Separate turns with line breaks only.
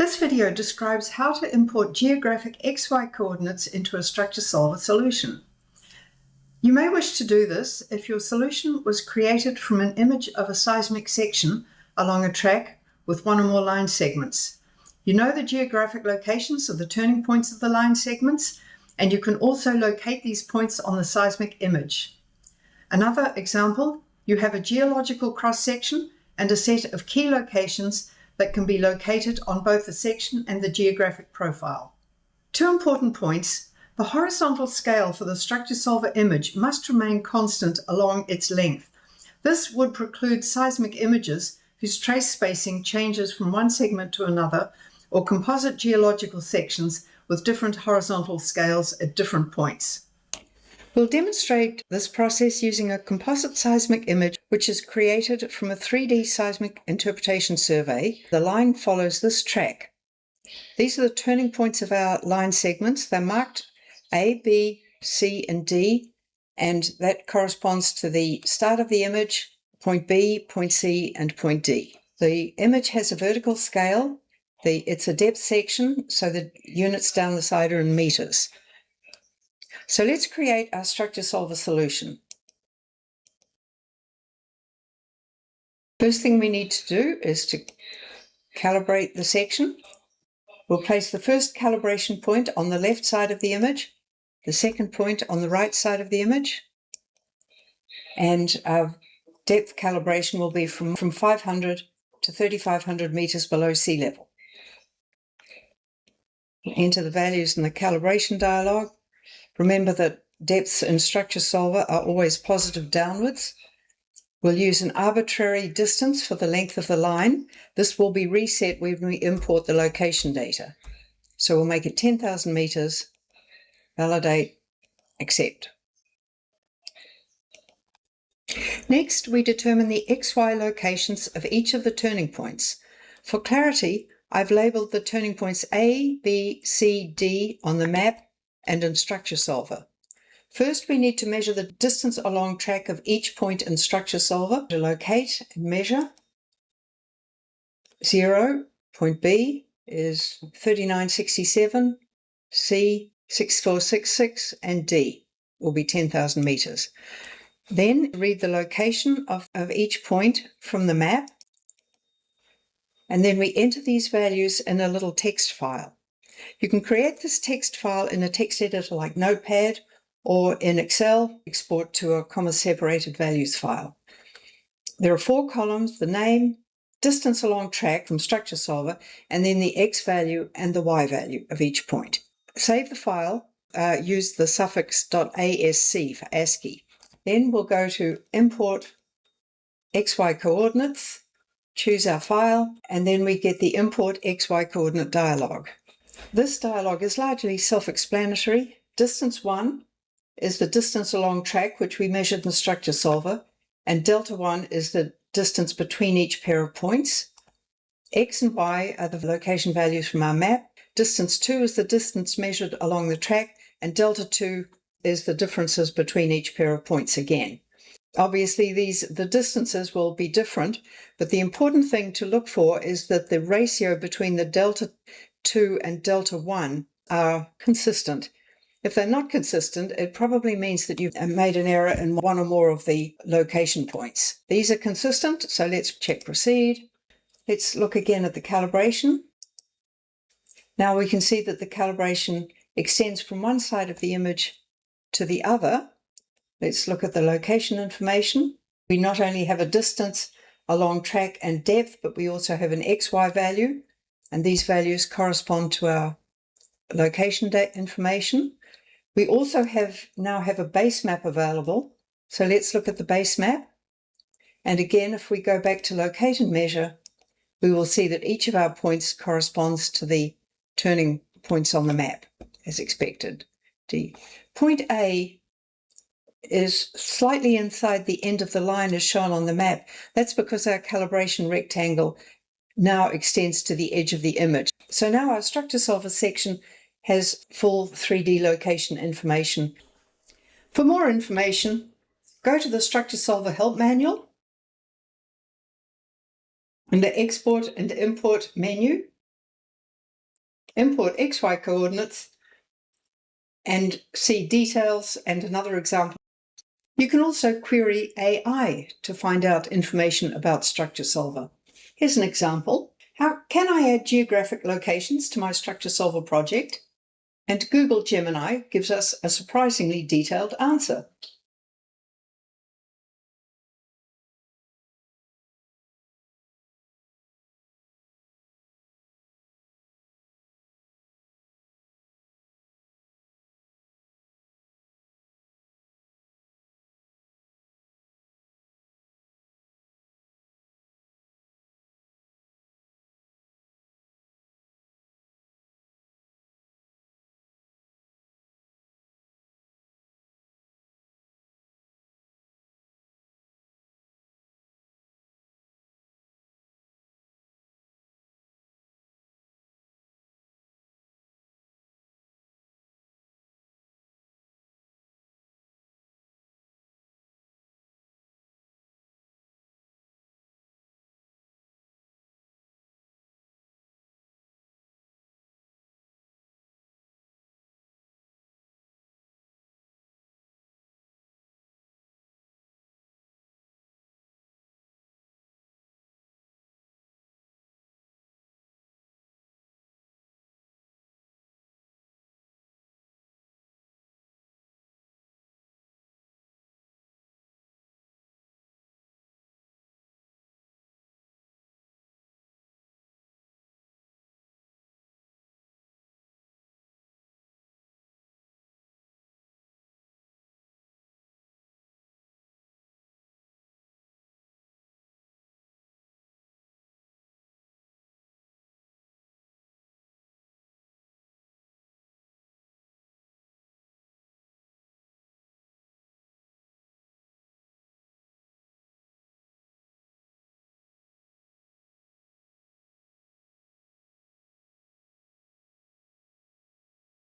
This video describes how to import geographic XY coordinates into a StructureSolver solution. You may wish to do this if your solution was created from an image of a seismic section along a track with one or more line segments. You know the geographic locations of the turning points of the line segments, and you can also locate these points on the seismic image. Another example, you have a geological cross-section and a set of key locations that can be located on both the section and the geographic profile. 2 important points. The horizontal scale for the StructureSolver image must remain constant along its length. This would preclude seismic images whose trace spacing changes from one segment to another, or composite geological sections with different horizontal scales at different points. We'll demonstrate this process using a composite seismic image which is created from a 3D seismic interpretation survey. The line follows this track. These are the turning points of our line segments. They're marked A, B, C, and D, and that corresponds to the start of the image, point B, point C, and point D. The image has a vertical scale. It's a depth section, so the units down the side are in meters. So let's create our StructureSolver solution. First thing we need to do is to calibrate the section. We'll place the first calibration point on the left side of the image, the second point on the right side of the image, and our depth calibration will be from 500 to 3,500 meters below sea level. We'll enter the values in the calibration dialog. Remember that depths in StructureSolver are always positive downwards. We'll use an arbitrary distance for the length of the line. This will be reset when we import the location data. So we'll make it 10,000 meters, validate, accept. Next, we determine the XY locations of each of the turning points. For clarity, I've labeled the turning points A, B, C, D on the map and in StructureSolver. First, we need to measure the distance along track of each point in StructureSolver. To locate and measure, 0, point B is 3967, C 6466, and D will be 10,000 meters. Then read the location of each point from the map, and then we enter these values in a little text file. You can create this text file in a text editor like Notepad, or in Excel, export to a comma-separated values file. There are 4 columns: the name, distance along track from StructureSolver, and then the X value and the Y value of each point. Save the file, use the suffix .asc for ASCII. Then we'll go to ImportX YCoordinates, choose our file, and then we get the ImportX YCoordinate dialog. This dialog is largely self-explanatory. Distance 1 is the distance along track which we measured in the StructureSolver, and delta 1 is the distance between each pair of points. X and Y are the location values from our map. Distance 2 is the distance measured along the track, and delta 2 is the differences between each pair of points again. Obviously, the distances will be different, but the important thing to look for is that the ratio between the delta 2 and delta 1 are consistent. If they're not consistent, it probably means that you've made an error in one or more of the location points. These are consistent, so let's check proceed. Let's look again at the calibration. Now we can see that the calibration extends from one side of the image to the other. Let's look at the location information. We not only have a distance along track and depth, but we also have an XY value, and these values correspond to our location information. We also now have a base map available, so let's look at the base map. And again, if we go back to locate and measure, we will see that each of our points corresponds to the turning points on the map, as expected. D. Point A is slightly inside the end of the line as shown on the map. That's because our calibration rectangle now extends to the edge of the image. So now our StructureSolver section has full 3D location information. For more information, go to the StructureSolver Help Manual. In the Export and Import menu, import XY coordinates, and see details and another example. You can also query AI to find out information about StructureSolver. Here's an example. How can I add geographic locations to my StructureSolver project? And Google Gemini gives us a surprisingly detailed answer.